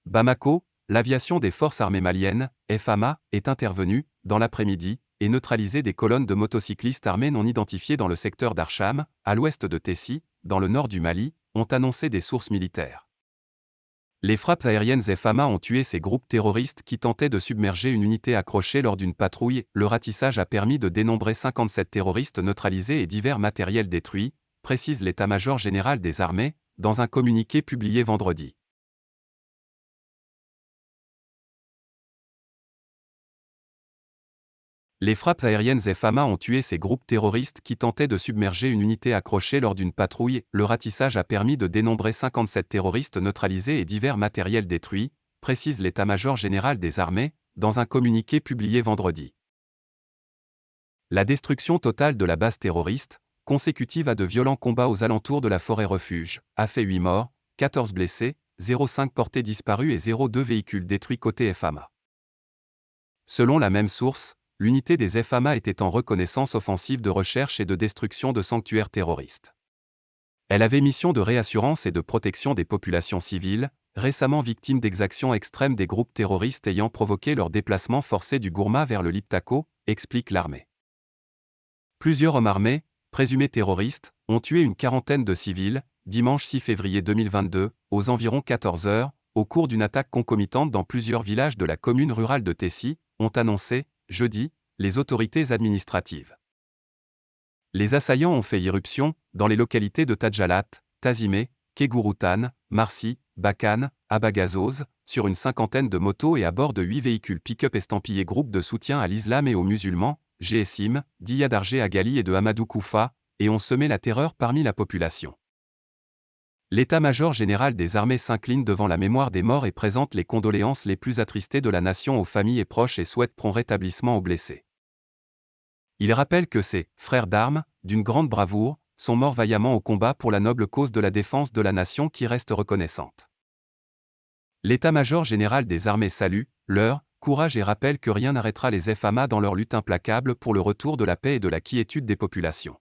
Bamako, l'aviation des forces armées maliennes, FAMA, est intervenue, dans l'après-midi, et neutralisé des colonnes de motocyclistes armés non identifiés dans le secteur d'Archam, à l'ouest de Tessie, dans le nord du Mali, ont annoncé des sources militaires. Les frappes aériennes FAMA ont tué ces groupes terroristes qui tentaient de submerger une unité accrochée lors d'une patrouille. Le ratissage a permis de dénombrer 57 terroristes neutralisés et divers matériels détruits, précise l'état-major général des armées, dans un communiqué publié vendredi. Les frappes aériennes FAMA ont tué ces groupes terroristes qui tentaient de submerger une unité accrochée lors d'une patrouille. Le ratissage a permis de dénombrer 57 terroristes neutralisés et divers matériels détruits, précise l'état-major général des armées, dans un communiqué publié vendredi. La destruction totale de la base terroriste, consécutive à de violents combats aux alentours de la forêt refuge, a fait 8 morts, 14 blessés, 0,5 portés disparus et 0,2 véhicules détruits côté FAMA. Selon la même source, l'unité des FAMA était en reconnaissance offensive de recherche et de destruction de sanctuaires terroristes. Elle avait mission de réassurance et de protection des populations civiles, récemment victimes d'exactions extrêmes des groupes terroristes ayant provoqué leur déplacement forcé du Gourma vers le Liptako, explique l'armée. Plusieurs hommes armés, présumés terroristes, ont tué une quarantaine de civils, dimanche 6 février 2022, aux environs 14 heures, au cours d'une attaque concomitante dans plusieurs villages de la commune rurale de Tessie, ont annoncé, jeudi, les autorités administratives. Les assaillants ont fait irruption dans les localités de Tadjalat, Tazimé, Kegurutan, Marsi, Bakan, Abagazoz, sur une cinquantaine de motos et à bord de 8 véhicules pick-up estampillés groupe de soutien à l'islam et aux musulmans, GSIM, d'Iyadargé Agali et de Hamadou Koufa, et ont semé la terreur parmi la population. L'état-major général des armées s'incline devant la mémoire des morts et présente les condoléances les plus attristées de la nation aux familles et proches et souhaite prompt rétablissement aux blessés. Il rappelle que ces « frères d'armes », d'une grande bravoure, sont morts vaillamment au combat pour la noble cause de la défense de la nation qui reste reconnaissante. L'état-major général des armées salue leur courage et rappelle que rien n'arrêtera les FAMA dans leur lutte implacable pour le retour de la paix et de la quiétude des populations.